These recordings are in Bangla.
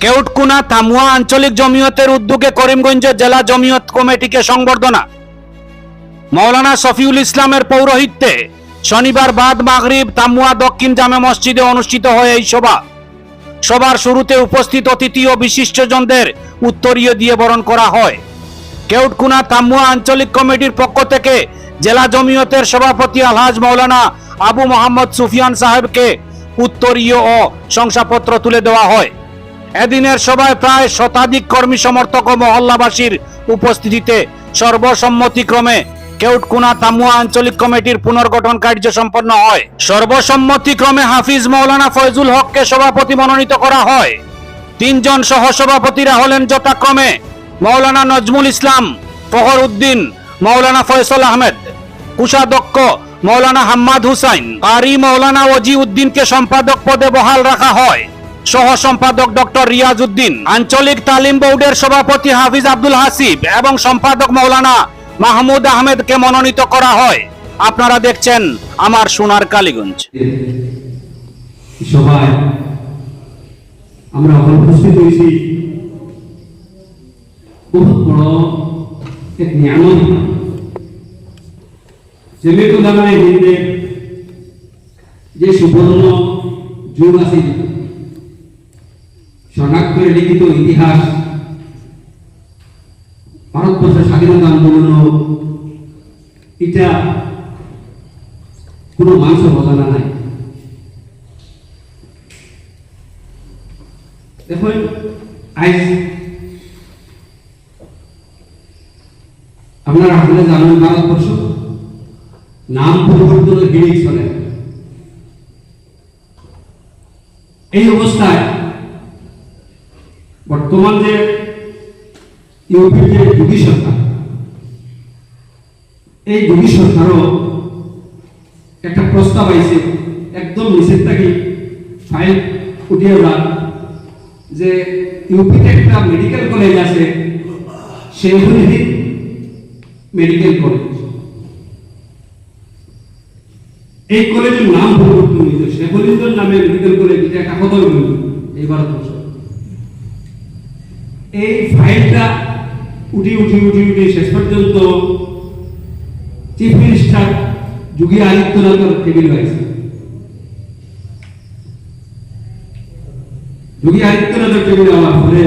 কেউটকুনা তামুয়া আঞ্চলিক জমিয়তের উদ্যোগে করিমগঞ্জ জেলা জমিয়ত কমিটিকে সংবর্ধনা। মাওলানা শফিউল ইসলামের পৌরোহিত্যে শনিবার বাদ মাগরিব তামুয়া দক্ষিণ জামে মসজিদে অনুষ্ঠিত হয় এই সভা। সভার শুরুতে উপস্থিত অতিথি ও বিশিষ্টজনদের উত্তরীয় দিয়ে বরণ করা হয়। কেউটকুনা তামুয়া আঞ্চলিক কমিটির পক্ষ থেকে জেলা জমিয়তের সভাপতি আলহাজ মাওলানা আবু মোহাম্মদ সুফিয়ান সাহেবকে উত্তরীয় ও শংসাপত্র তুলে দেওয়া হয়। এদিনের সভায় প্রায় শতাধিক কর্মী সমর্থক ও মহল্লাবাসীর উপস্থিতিতে সর্বসম্মতিক্রমে কেউটকুনা তামুয়া আঞ্চলিক কমিটির পুনর্গঠন কার্য সম্পন্ন হয়। সর্বসম্মতিক্রমে হাফিজ মাওলানা ফয়জুল হককে সভাপতি মনোনীত করা হয়। তিনজন সহসভাপতিরা হলেন যথাক্রমে মাওলানা নজমুল ইসলাম, ফখর উদ্দিন, মাওলানা ফয়সল আহমেদ। কোষাধ্যক্ষ মাওলানা হাম্মাদ হুসাইন, কারি মাওলানা ওজি উদ্দিনকে সম্পাদক পদে বহাল রাখা হয়। সহ সম্পাদক ডক্টর রিয়াজ উদ্দিন, আঞ্চলিক তালিম বোর্ডের সভাপতি হাফিজ আব্দুল হাসিব এবং সম্পাদক মাওলানা মাহমুদ আহমেদকে মনোনীত করা হয়। আপনারা দেখছেন আমার সোনার কালীগঞ্জ। সভায় আমরা উপস্থিত হয়েছি বহুত বড় এক নিয়ামত। জমিয়ত উলামায়ে হিন্দের যে সুবর্ণ যুগ আছে, স্বর্ণাক্ষরে লিখিত ইতিহাস, ভারতবর্ষের স্বাধীনতা আন্দোলন, এটা কোনো মানুষের অজানা নাই। দেখুন, আজ আপনারা আপনারা জানেন ভারতবর্ষ নাম পরিবর্তনের হিড়িক চলে। এই অবস্থায় বর্তমান যে ইউপির যে যোগী সরকার, এই যোগী সরকারও একটা প্রস্তাব আইছে, একদম নিষেধ থাকি ফাইল উঠিয়ে ওরা যে ইউপিতে একটা মেডিকেল কলেজ আছে, সেগুলি মেডিকেল কলেজ। এই কলেজের নাম পরিবর্তন হয়েছে, শেখুলিন্দর নামে মেডিকেল কলেজ, এটা একটা কথা হইল এই ভারতবর্ষ। এই ফাইলটা উঠি উঠি উঠি উঠি শেষ পর্যন্ত চিফ মিনিস্টার যোগী আদিত্যনাথের টেবিল হয়েছে। যোগী আদিত্যনাথের টেবিল হওয়ার ফলে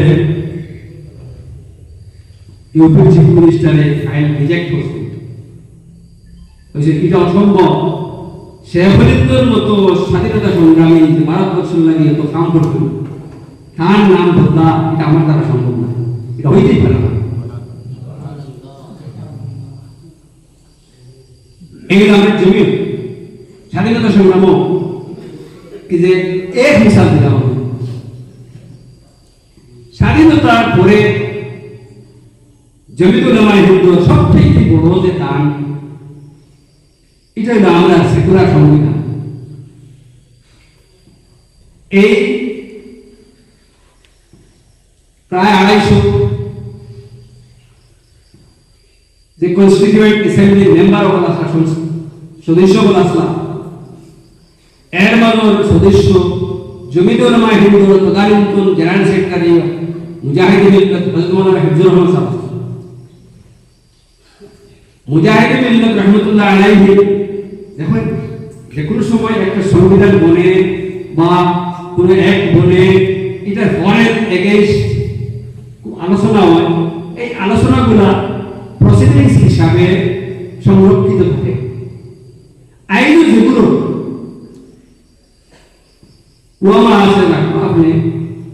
ইউপির চিফ মিনিস্টারের ফাইল রিজেক্ট করছে। এটা অসম্ভব। শেখুলিন্দর মতো স্বাধীনতা সংগ্রামী ভারতবর্ষের লাগে এত কাম করত, তার নাম বদলা, এটা আমার দ্বারা সম্ভব না, এটা হইতেই পারে না। এই আমাদের জমি স্বাধীনতা সংগ্রাম কি যে এক হিসাব দিলাম, স্বাধীনতার পরে জমিয়ত উলামায়ে হিন্দ সবথেকে বড় যে দান, এটা হলো আমরা সেকুলার সংবিধান। এই প্রায় 250 যে কনস্টিটিউয়েন্ট অ্যাসেম্বলি মেম্বার হল আসলা, সদস্য হল আসলা, এর মাঝের সদস্য জমিয়ত উলামায়ে হিন্দ তদানীন্তন জেনারেল সেক্রেটারি মুজাহিদ মিল্লাত হযরত মাওলানা হিফজুর রহমান সাহেব। মুজাহিদ মিল্লাত রাহমাতুল্লাহ আলাইহি, দেখুন যে কোনো সময় একটা সংবিধান বনে বা কোনো অ্যাক্ট বনে, এটা ফরেন এগেইনস্ট আলোচনা হয়। এই আলোচনাগুলা প্রসিডিংস হিসাবে সংরক্ষিত থাকে। আইন যেগুলো ওয়ামা আছে না, আপনি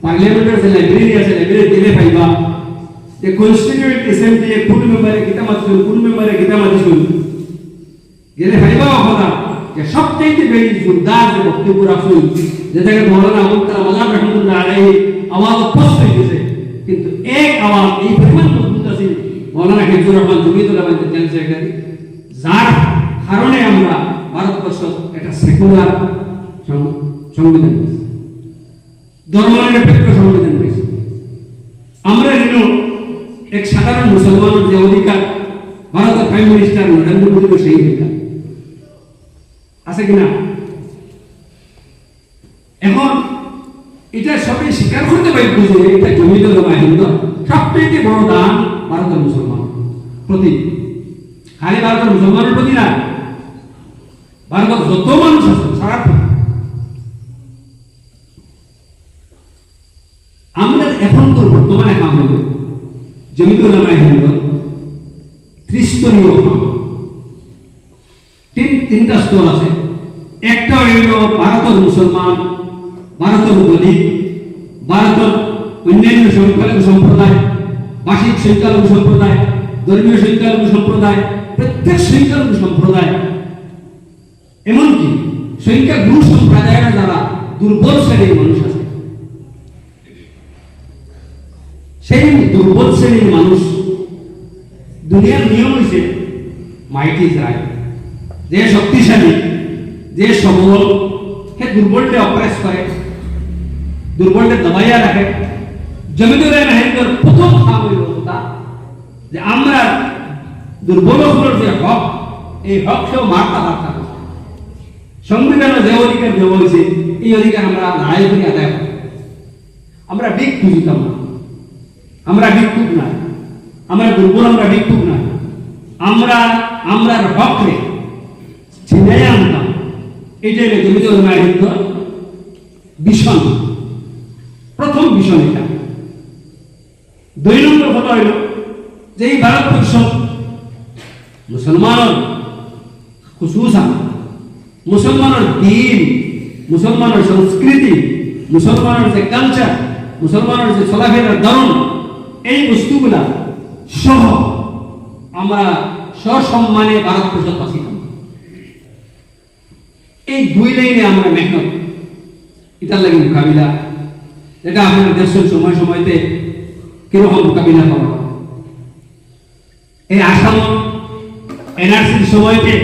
পার্লামেন্টের যে লাইব্রেরি আছে, লাইব্রেরি দিলে পাইবা যে কনস্টিটিউয়েন্ট অ্যাসেম্বলি কোন মেম্বারে কিতা মাতছেন, কোন মেম্বারে কিতা মাতছেন, গেলে পাইবা কথা যে সবচেয়ে বেশি জোরদার যে বক্তব্য রাখুন, যেটাকে মাওলানা আবুল কালাম আজাদ রাহমাতুল্লাহ আলাইহি আওয়াজ স্পষ্ট হয়েছে, কিন্তু এক আওয়াজ এই পরিমাণ মজবুত আছে মাওলানা হিফজুর রহমান জমিয়ত উলামায়ে জেনারেল সেক্রেটারি, যার কারণে আমরা ভারতবর্ষ একটা সেকুলার সংবিধান পেয়েছি, ধর্মনিরপেক্ষ সংবিধান পেয়েছি। আমরা যেন এক সাধারণ মুসলমানের যে অধিকার, ভারতের প্রাইম মিনিস্টার নরেন্দ্র মোদীর সেই অধিকার আছে কিনা। এখন এটা সবাই স্বীকার করতে পারি যে এটা জমিত জমা হিন্দু সবচেয়ে বড় দান ভারতের মুসলমান প্রতি, খালি ভারতের মুসলমানের প্রতি না, ভারতের যত মানুষ আছে সারা আমরা এখন তো বর্তমানে কাম হইল জমিত জমা হিন্দু ত্রিস্তরীয় তিনটা স্তর আছে। একটা হইল ভারতের মুসলমান, ভারতের দলিত, ভারতের অন্যান্য সংখ্যালঘু সম্প্রদায়, ভাষিক সংখ্যালঘু সম্প্রদায়, ধর্মীয় সংখ্যালঘু সম্প্রদায়, প্রত্যেক সংখ্যালঘু সম্প্রদায়, এমনকি সংখ্যাগুরু সম্প্রদায়ের যারা দুর্বল শ্রেণীর মানুষ আছে, সেই দুর্বল শ্রেণীর মানুষ দুনিয়ার নিয়ম হয়েছে মাইট ইজ রাইট, যে শক্তিশালী যে সবল সে দুর্বলকে অপ্রেস করে, দুর্বলকে দবাইয়া রাখে। জমিদারের মাহিন্দর প্রথম কাম হইল যে আমরা দুর্বল যে হক, এই হক সেও মার্তা বার্তা সংবিধানে যে অধিকার দেওয়া হয়েছে এই অধিকার আমরা লড়াই করে আদায় করি। আমরা বিক খুঁজিতাম না, আমরা ভিক্ষুক না, আমরা দুর্বল, আমরা ভিক্ষুক না, আমরা হকরে ছিনাই আনতাম। এটাই জমিত মাহিন্দ ভীষণ প্রথম ভীষণ। এটা 2 নম্বর কথা হইল যে এই ভারতবর্ষ মুসলমানের খুসুসান মুসলমানের দিন, মুসলমানের সংস্কৃতি, মুসলমানের যে কালচার, মুসলমানের যে চলাফেরার ধরন, এই বস্তুগুলা সহ আমরা সসম্মানে ভারতবর্ষ বাঁচিতাম। এই 2 লাইনে আমরা মেহনত এটার লাগে মোকাবিলা, এটা আপনার দেশের সময় সময়তে কিরকম মোকাবিলা করা। এই আসাম এনআরসির সময়তে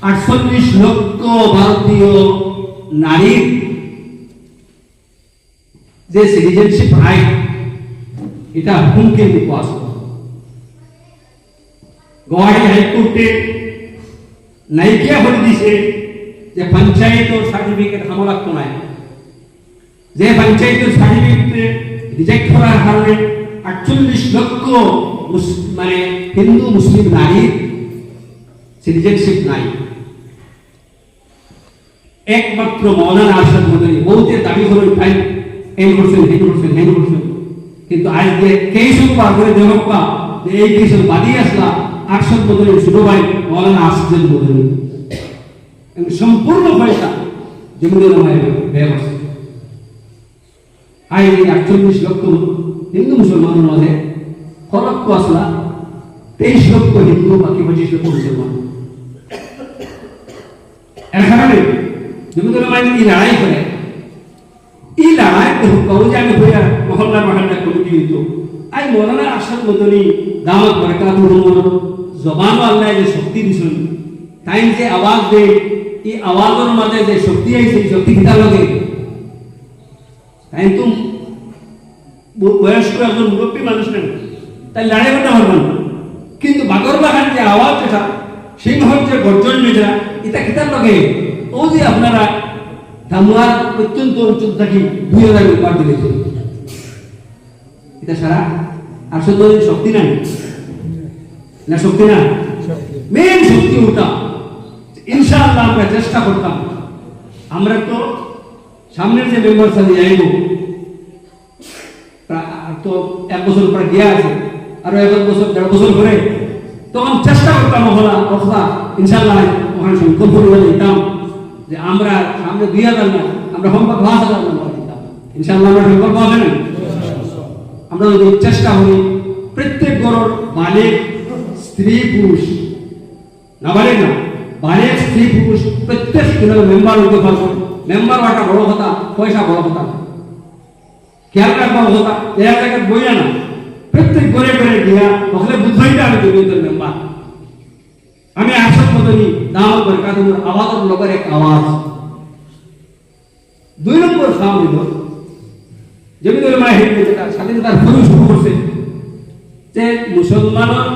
48 লক্ষ ভারতীয় নারীর যে সিটিজেনশিপ রাইট এটা হুমকির মুখে আসলো। গুয়াহাটি হাইকোর্টে নাইকিয়া করে দিছে যে পঞ্চায়েতের সার্টিফিকেট আমার লাগতো না, যে পঞ্চায়েতের সার্টিফিকেট রিজেক্ট করার কারণে 48 লক্ষ মানে হিন্দু মুসলিম নারীর সিটিজেনশিপ নাই। একমাত্র মৌলানা আরশাদ মদনী বহুতে দাবি করে ভাই এই করছেন, কিন্তু আজকে কেস বার করে দেওয়া যে এই কেস বাদিয়ে আসলা আরশাদ মদনীর ছোট ভাই মৌলানা আরশাদ মদনী সম্পূর্ণ পয়সা জমিদার ব্যবস্থা। আর এই 48 লক্ষ হিন্দু মুসলমানের মাঝে খরক্ষ আসলা 23 লক্ষ হিন্দু, বাকি 25 লক্ষ মুসলমান। এর কারণে জমিদার এই লড়াই করে, এই লড়াই কারো যে আমি হইয়া মহল্লা কমিটি দিত আই মৌলানা আরশাদ মদনী দাওয়াত বরকাতুহুর জবান আল্লাহ যে শক্তি দিছেন, তাই যে আওয়াজ দে, এই আওয়াজের মাঝে যে শক্তি আইছে এই শক্তি কিতা লাগে, তাই তো বয়স্ক একজন মুরব্বী মানুষ নেন, তাই লড়াই করতে পারবেন না। কিন্তু বাগর বাগান যে আওয়াজ যেটা, সিংহর যে গর্জন যেটা, এটা কিতার লাগে ও যে আপনারা ধামুয়ার অত্যন্ত অঞ্চল থাকি 2000 উপর দিয়েছে, এটা সারা আসলে শক্তি নাই না, শক্তি না, মেন শক্তি ওটা। ইনশাআল্লাহ আমরা চেষ্টা করতাম, আমরা তো সামনের যে মেম্বার সাথে যাইব তো 1 বছর পরে গিয়ে আছে, আরো 1 বছর 1.5 বছর করে, তখন চেষ্টা করতাম মহলা কথা ইনশাআল্লাহ ওখানে সংকল্প করে দিতাম যে আমরা সামনে 2000 না, আমরা সম্পর্ক 5000 নম্বর দিতাম। ইনশাআল্লাহ আমরা সংকল্প হবে না, আমরা যদি চেষ্টা করি প্রত্যেক ঘরের বালিক স্ত্রী পুরুষ, না বালিক না বালিক স্ত্রী পুরুষ প্রত্যেক মেম্বার হতে পারবো। মেম্বার হওয়াটা বড় কথা, পয়সা বড় কথা, খেয়াল রাখবা কথা এক জায়গায় বইয়া না, প্রত্যেক ঘরে ঘরে গিয়া ওখানে বুঝাইতে আমি জমিয়তের মেম্বার, আমি আরশাদ মদনী দাওয়াত বরকাতুহুর আওয়াজের লগের এক আওয়াজ। 2 নম্বর কাম হইল জমিদার মাহিন্দ যেটা স্বাধীনতার পরে শুরু করছে যে মুসলমানের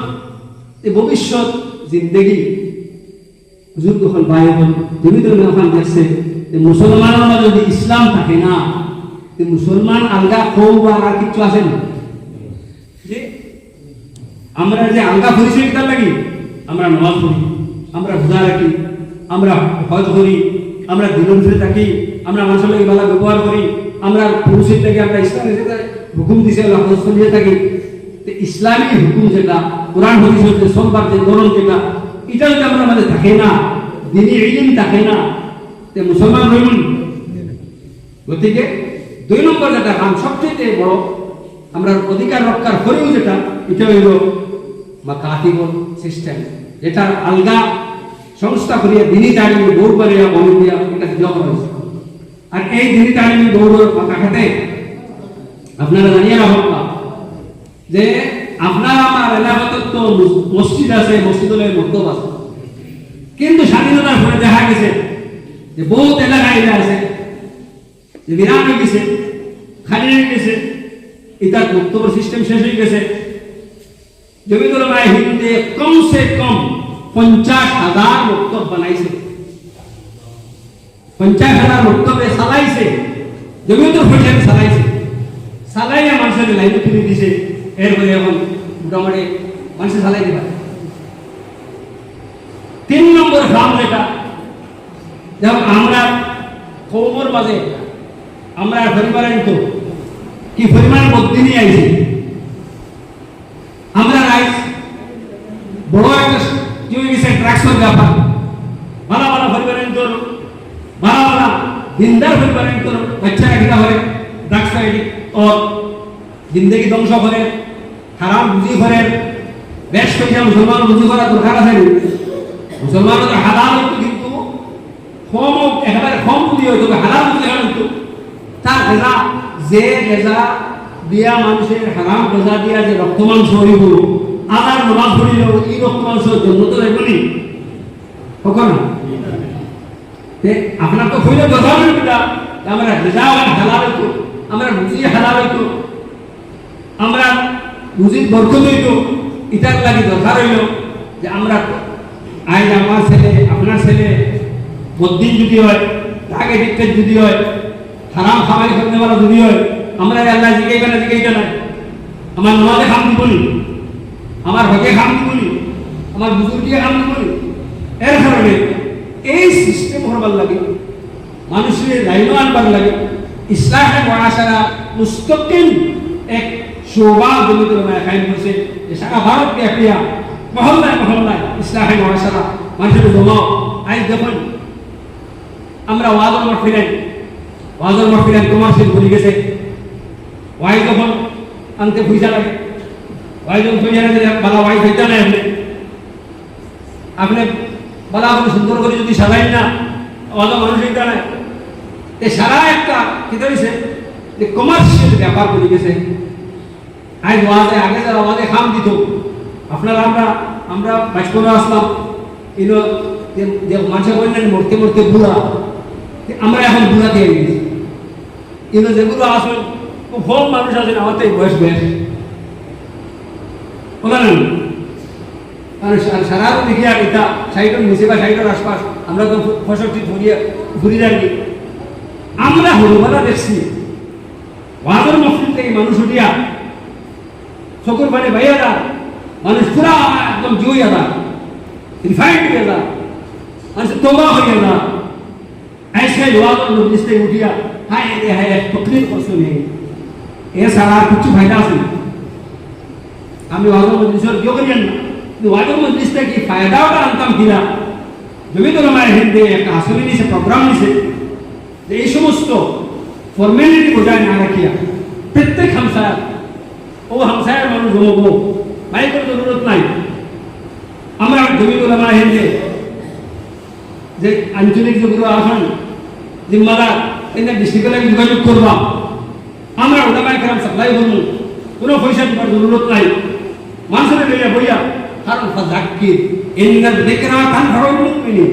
যে ভবিষ্যৎ জিন্দেগি হুজুর তখন ভাই বোন জমিদার ওখানে দেখছে যে মুসলমানের মাঝে যদি ইসলাম থাকে না মুসলমান আলগা খৌ আর কিছু আছে না যে আমরা যে আলগা পরিচয় কিতাব লাগি আমরা নামাজ পড়ি, আমরা রোজা রাখি, আমরা হজ করি, আমরা দিনের ভিতরে থাকি, আমরা মানুষের লাগে ভালো ব্যবহার করি, আমরা পুরুষের থেকে আমরা ইসলামের সাথে হুকুম দিছে আমরা হজ করিয়ে থাকি। তো ইসলামী হুকুম যেটা কোরআন হাদিসের যে সরকার যে ধরন যেটা এটা যদি আমরা আমাদের থাকে না, দিনী ইলম থাকে না, তে মুসলমান রইল। গতিকে 2 নম্বর যেটা কাম সবচেয়ে বড় আমরা অধিকার রক্ষার করেও যেটা এটা হইল মাকাতিবল সিস্টেম, যেটা আলগা সংস্থা করিয়া দিনী তালিমে দৌড় করিয়া বল দিয়া এটা দেওয়া হয়েছে। আর এই দিনী তালিমে দৌড়ের কাঠাতে আপনারা জানিয়ে রাখুন যে আপনার আমার এলাকাতে তো মসজিদ আছে, মসজিদের মক্তব আছে, কিন্তু স্বাধীনতার পরে দেখা গেছে যে বহুত এলাকা এটা আছে যে বিরাম হয়ে গেছে, খালি হয়ে গেছে, এটা মক্তবের সিস্টেম শেষ হয়ে গেছে। জমিদুল মায় হিন্দে কমসে কম 50,000 মক্তব বানাইছে, 50,000 মক্তবে চালাইছে, জমিদুল ফসল চালাইছে, চালাইয়া মানুষের লাইনে তুলে দিছে। এরপরে এখন মোটামুটি মানুষের চালাই দিবা। 3 নম্বর কাম যেটা যেমন আমরা কৌমর মাঝে আমরা পরিবারের তো কি পরিমাণ বদ্ধি নিয়ে আইছি, আমরা রাইস বড় একটা কি হয়ে গেছে ট্রাকশন ব্যাপার, ভালো ভালো পরিবারের তো ভালো ভালো দিনদার পরিবারের তো বাচ্চারা কিনা করে ড্রাগস খাই ও জিন্দগি ধ্বংস করে, হারাম বুঝি করে, বেশ পয়সা মুসলমান বুঝি করা দরকার আছে। মুসলমানদের হালাল কিন্তু কম একেবারে কম বুঝি হইতো, হালাল বুঝি কিন্তু তার গেজা যে গেজা দিয়া মানুষের হারাম গেজা দিয়া যে রক্ত মাংস হইব আবার নমাজ পড়িল এই রক্ত মাংস জন্য তো যাইবনি কখন আপনার তো হইলে কথা হইতা আমরা গেজা হালাল হইতো, আমরা বুঝি হালাল হইতো, আমরা বুঝি বরকত হইতো। এটার লাগি দরকার হইল যে আমরা আইন আমার ছেলে আপনার ছেলে বদ্দিন যদি হয়, তাকে ডিক্টেট যদি হয়, হারাম খামাই করতে পারা যদি হয়, আমরা আল্লাহ জিগাইবে না জিগাইতে নাই, আমার নমাজে খাম দিবনি, আমার হকে খাম দিবনি, আমার বুজুর্গিয়ে খাম দিবনি। এর কারণে এই সিস্টেম হবার লাগে, মানুষের লাইনও আনবার লাগে। ইসলামের মহাসারা মুস্তকিল এক শোভা জমিদুল মায় কায়েম করছে যে সারা ভারত ব্যাপিয়া মহল্লায় মহল্লায় ইসলামের মহাসারা মানুষের জমাও। আজ যখন আমরা ওয়াজর মাহফিলেন কমার্শিয়াল বলে গেছে, ওয়াই যখন আনতে পয়সা লাগে, ওয়াই যখন পয়সা লাগে বালা ওয়াই পয়সা নেই আপনি বালা আপনি সুন্দর করে যদি সাজাইন না অত মানুষ এটা নাই। সারা একটা কি হয়েছে যে কমার্শিয়াল ব্যাপার বলে গেছে। আজ ওয়াজে আগে যারা ওয়াজে খাম দিত আপনারা আমরা বাঁচপনে আসলাম এগুলো যে মানুষের বললেন মরতে মরতে বুড়া, আমরা এখন বুড়া দিয়ে গেছি। কিন্তু যেগুলো আসলে খুব কম মানুষ আছেন আমার তো বয়স বেশ বলেন সারা দেখি আর এটা সাইডের নিচে বা সাইডের আশপাশ আমরা তো ফসলটি ঘুরি যাইনি। আমরা হলুমালা দেখছি ওয়াজের মসজিদ থেকে মানুষ উঠিয়া চকুর পানি বাইয়া যা মানুষ পুরা একদম জুইয়া যা রিফাইন্ড হয়ে যা মানুষ তোবা হয়ে যা ऐसे ওয়াজের মসজিদ থেকে উঠিয়া হায় রে হায় তকলিফ করছো নেই এ সারা আর কিছু ফায়দা আছে না। আমি ওয়াজের মসজিদের কেউ করিয়েন না, কিন্তু ওয়াজের মসজিদ থেকে ফায়দাটা আনতাম কিনা জমিদুল মায় হিন্দে একটা আসলে নিছে প্রোগ্রাম নিছে যে এই সমস্ত ফর্মালিটি বজায় না রাখিয়া প্রত্যেক হামসায় ও হামসায় মানুষ জমবো মাইকের জরুরত নাই। আমরা জমিদুল মায় হিন্দে যে আঞ্চলিক যেগুলো আসেন জিম্মাদার এদের ডিস্ট্রিক্টের লাগে যোগাযোগ করবা, আমরা ওলামায়ে কেরাম সাপ্লাই করবো, কোনো পয়সা দেওয়ার জরুরত নাই। মানুষের লইয়া বইয়া কারণ ফাযাক্কির ইন্নাল যিকরা তানফাউল মুমিনিন,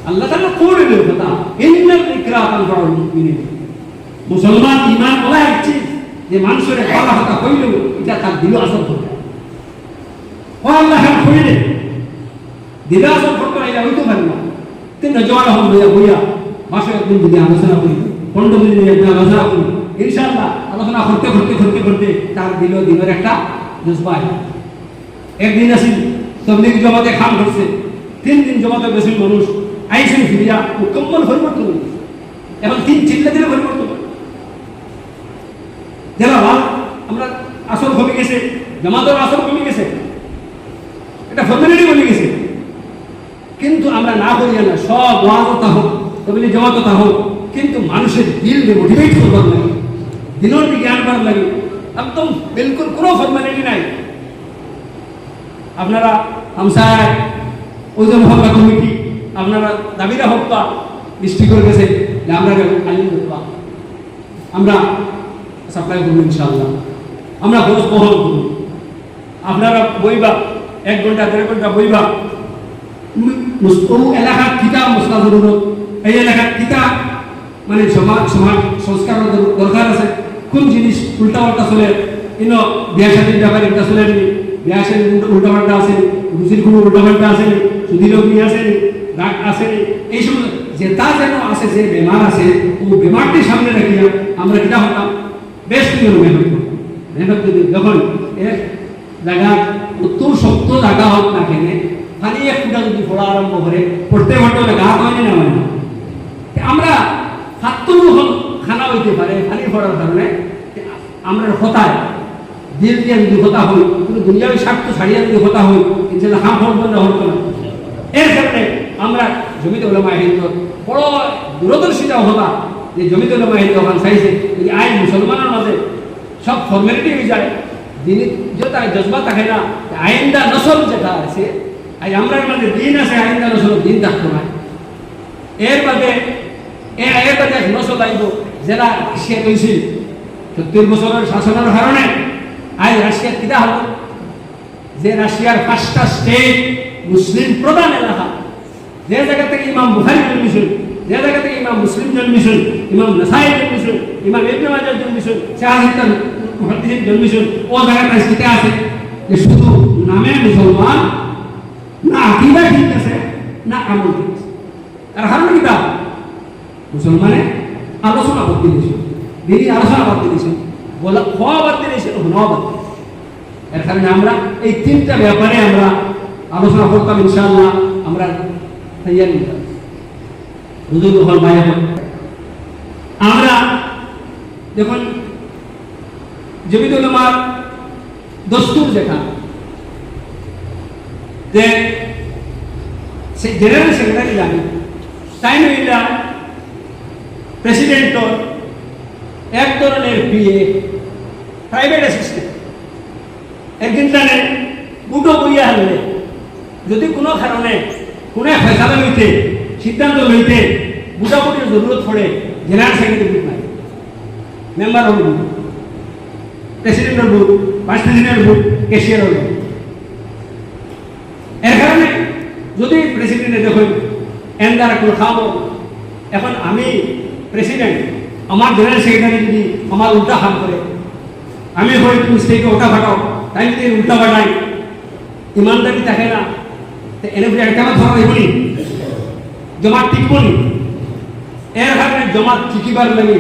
আল্লাহ তাআলা কোরে দিল কথা ইন্নাল যিকরা তানফাউল মুমিনিন। মুসলমান ঈমান বলা হচ্ছে যে মানুষের কথা কথা কইল এটা তার দিল আসর করবে, ও আল্লাহ কইলে দিল আসর করতে এটা হইতে পারে না। তিন জওয়ান হল বইয়া বইয়া মাসে একদিন যদি আলোচনা করি, 15 দিন আলোচনা করি, ইনশাআল্লাহ আলোচনা করতে করতে করতে করতে তার দিনের একটা জজবাই একদিন আসি তবলিগ জমাতে খাম করছে 3 দিন জমাতে বেশি মানুষ আইসেন ফিরিয়া মুকম্মল পরিবর্তন হয়েছে এখন 3 চিল্লা দিলে পরিবর্তন হয় যারা আমরা আসল কমে গেছে জামাতের আসল কমে গেছে এটা ফর্মালিটি বলে গেছে কিন্তু আমরা না করিয়া না সব ওয়াজতা হোক তবলিগ জমাততা হোক কিন্তু মানুষের দিল মোটিভেট করবার লাগে দিনের দিকে আনবার লাগে একদম বিলকুল কোনো ফর্মালিটি নাই আপনারা হামসায় ওই যে মহল্লা কমিটি আপনারা দাবিরা হোক বা ডিস্ট্রিক্ট করে গেছে যে আমরা আইন করবা আমরা সাপ্লাই করবো ইনশাআল্লাহ আমরা খরচ বহন করব আপনারা বইবা 1 ঘন্টা 1.5 ঘন্টা বইবা এলাকার কিতা মশলা জরুরত এই এলাকার কিতা মানে সমাজ সংস্কার দরকার আছে কোন জিনিস উল্টাপাল্টা চলে ইনো বিয়া শাদীর ব্যাপারে এটা চলেনি বিয়া শাদীর উল্টাপাল্টা আসেনি রুচির কোনো উল্টাপাল্টা আসেনি সুদীর অগ্নি আসেনি রাগ আসেনি এই সময় যেটা যেন আছে যে বেমার আছে ও বেমারটি সামনে রাখিয়া আমরা কিটা হতাম বেশ কিছু মেহনত যদি যখন এক জায়গা উত্তর সত্য জায়গা হোক না কেনে খালি একটা যদি পড়া আরম্ভ করে পড়তে পড়তে গা হয়নি না হয় না আমরা হাত্তর যখন খানা হইতে পারে পানি পড়ার কারণে আমরা হতায় দিল দিয়ে যদি হতা হই কিন্তু দুনিয়াবী স্বার্থ ছাড়িয়ে যদি হতা হই ইনশাআল্লাহ হাম ফল বন্ধ হতো না এর কারণে আমরা জমিতে উলামা হিন্দ বড় দূরদর্শিতা হতা যে জমিতে উলামা হিন্দ ওখানে চাইছে যদি আইন মুসলমানের মাঝে সব ফর্মালিটি হয়ে যায় দিন যেটা জজবা থাকে না আইনদা নসল যেটা আছে আমরা মাঝে দিন আছে আইনদা নসল দিন থাকতো না এর বাদে এর বাদে নসল আইব যারা সে কইছিল 70 বছরের শাসনের কারণে আজ রাশিয়ার কিটা হলো যে রাশিয়ার 5টা স্টেট মুসলিম প্রধান এলাকা যে জায়গা থেকে ইমাম বুখারী জন্মিছেন যে জায়গা থেকে ইমাম মুসলিম জন্মিছেন ইমাম নাসাই জন্মিছেন ইমাম ইবনে মাজাহ জন্মিছেন শাহিদান মুহাদ্দিসিন জন্মিছেন ও জায়গাটা কিটা আছে যে শুধু নামে মুসলমান না আকীদা ঠিক আছে না আমল ঠিক আছে আর কারণ কিটা মুসলমানে আলোচনা করতে দিয়েছে দিনই আলোচনা করতে দিয়েছে বলা খাওয়া বাদ দিয়েছে শোনাও বাদ এর কারণে আমরা এই 3টা ব্যাপারে আমরা আলোচনা করতাম ইনশাআল্লাহ আমরা তৈরি নিতাম হুজুর হল ভাই আমরা যখন জমিয়তুল উলামার দস্তুর যেটা যে সেই জেনারেল সেক্রেটারি জানি তাই নইলা প্রেসিডেন্টর এক ধরনের পিএ প্রাইভেট অ্যাসিস্ট্যান্ট একদিনটানে দুটো বইয়া হলে যদি কোনো কারণে কোনো ফেসলা লইতে সিদ্ধান্ত লইতে বুঝাবুঝির জরুরত পড়ে জেনারেল সেক্রেটারি নাই মেম্বার হল প্রেসিডেন্টের বুথ ভাইস প্রেসিডেন্টের বুথ ক্যাশিয়ার হল এর কারণে যদি প্রেসিডেন্টে দেখুন এন দ্বারা কোনো খাবো এখন আমি প্রেসিডেন্ট আমার জেনারেল সেক্রেটারি যদি আমার উল্টা কাম করে আমি হয়তো মিস্টেকে ওটা ফাটাও তাই যদি উল্টা ফাটাই ইমানদারি থাকে না তো এনে বুঝে একটা ধরা হইবনি জমা টিকবনি এর কারণে জমা টিকিবার লাগে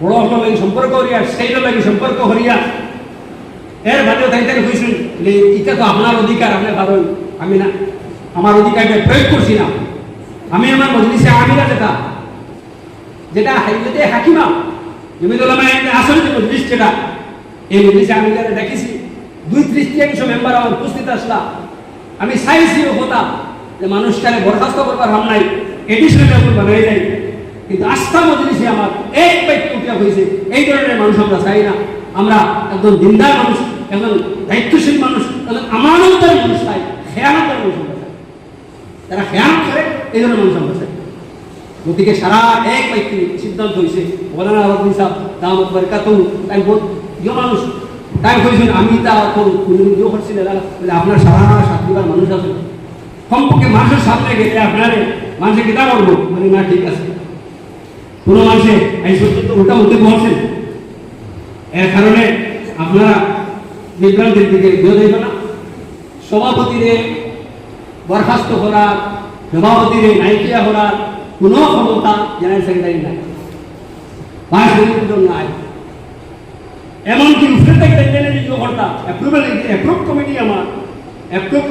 বড় হল লাগে সম্পর্ক করিয়া সেইটা লাগে সম্পর্ক করিয়া এর বাদেও তাই তাই হয়েছেন যে এটা তো আপনার অধিকার আপনি ভালোই আমি না আমার অধিকারটা প্রয়োগ করছি না আমি আমার মজলিসে আমিরা যেটা হাইতে হাকিমা জমিয়তুল উলামা আসল যে মজলিস যেটা এই মজলিসে আমি যারা দেখেছি 2-3 মেম্বার আমার উপস্থিত আসলা আমি চাইছি কথা যে মানুষটারে বরখাস্ত করবার হাম নাই এডিশনাল লেভেল বানাই যায় কিন্তু আস্থা মজলিসে আমার এক বাক্য উঠিয়া হয়েছে এই ধরনের মানুষ আমরা চাই না আমরা একজন দিনদার মানুষ একজন দায়িত্বশীল মানুষ একজন আমানতদার মানুষ চাই খেয়ানতের মানুষ আমরা চাই যারা খেয়ানত করে এই ধরনের মানুষ আমরা চাই গতিকে সারা এক বাক্য সিদ্ধান্ত হয়েছে মৌলানা আলাউদ্দিন সাহেব দামাত বরকাতুহু তাই যে মানুষ তাই হয়েছেন আমি তা কোনো করছি না বলে আপনার সারা সাতবার মানুষ আছে কমপক্ষে মানুষের সামনে গেলে আপনার মানুষের কিতা করবো মানে না ঠিক আছে কোনো মানুষে এই সত্য তো ওটা হতে বলছেন এর কারণে আপনারা বিভ্রান্তির দিকে গিয়ে দেবে না সভাপতিরে বরখাস্ত করার সভাপতিরে নাইকিয়া করার কোনো ক্ষমতা জেনারেল সেক্রেটারি নাই ভাইস প্রেসিডেন্ট নাই এমনকি উপরে থেকে টেনে দিতে করতা অ্যাপ্রুভ কমিটি আমার অ্যাপ্রুভ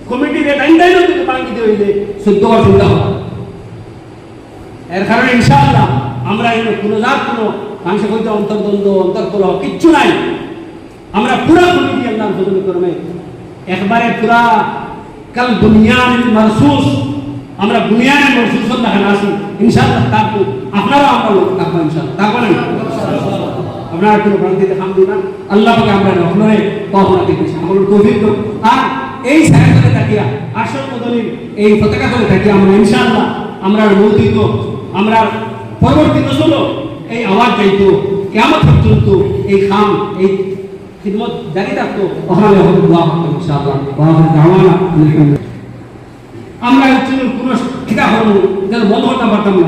কমিটির টাইমটাইনও যদি ভাঙিতে হইলে 14 বার শুনতে হবে। এর কারণে ইনশাআল্লাহ আমরা এই কোনো জাত কোনো মানুষের হইতে অন্তর্দ্বন্দ্ব অন্তর্কলহ কিচ্ছু নাই। আমরা পুরা কমিটি আল্লাহর ফজলে করবে একবারে পুরা কাল বুনিয়ান মারসুস আমরা বুনিয়ানের মারসুস দেখান আসি ইনশাআল্লাহ তাকু আপনারা আমরা লোক তাকবো ইনশাআল্লাহ তাকবো না আপনারা কোনো ভ্রান্তিতে খাম দিন না আল্লাহ পাকে আমরা আপনারে পাওনা দিতেছি আমাদের তৌফিক দাও। আর এই সাহায্যে থাকিয়া আসল মদনীর এই পতাকা ধরে থাকি আমরা ইনশাআল্লাহ আমরা নৌদিত আমরা পরবর্তী নজরও এই আওয়াজ যাইতো কিয়ামত পর্যন্ত এই খাম এই খিদমত জারি থাকতো ওখানে হয়তো দোয়া করতো ইনশাআল্লাহ দাওয়ানা আমরা কোনো কিতাব হল যেন বন্ধ করতে পারতাম না।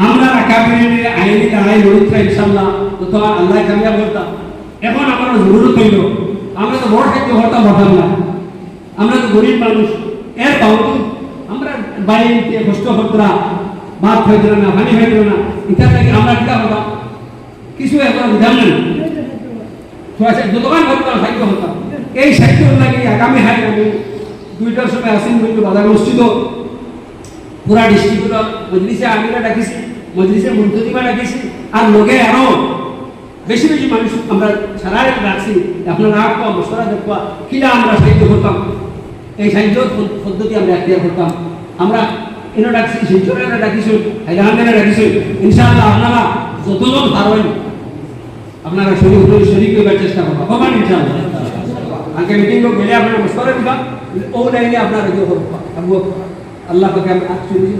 আমরা কাবিনের আইনি আইন লড়িত্রা ইনশাআল্লাহ তো আল্লাহ কামিয়াব করতাম। এখন আমার জরুরত হইল আমরা তো বড় খাদ্য হরতাম পারতাম না, আমরা তো গরিব মানুষ। এর বাবদ আমরা বাড়িতে কষ্ট করতরা ভাত খাইছিল না পানি খাইছিল না ইটা থেকে আমরা কিতা হতাম কিছু এখন বিধান নেই দোকান করতাম সাহিত্য হতাম। এই সাহিত্য লাগে আগামী হাই আমি 2টার সময় আসেন বলতে বাজার মসজিদ পুরা ডিস্ট্রিক্ট মজলিসে আমিরা ডাকিছি মজলিসে মুন্তজিমা ডাকিছি আর লগে আরো বেশি বেশি মানুষ আমরা সারা রাখছি আপনারা রাখবা মশলা দেখবা কিনা আমরা সাহিত্য করতাম। এই সাহিত্য পদ্ধতি আমরা এখতিয়ার করতাম। আমরা এনে ডাকছি শিলচরে ডাকিছি হাইলাকান্দিতে ডাকিছি ইনশাআল্লাহ আপনারা যতজন পারেন আপনারা শরীর হইবার চেষ্টা করবা হবেন ইনশাআল্লাহ। আগে মিটিং গেলে আপনারা মশলা দিবা ও লাইনে আপনারা করবা আল্লাহ পাকে আমি আশ্রয় দিই।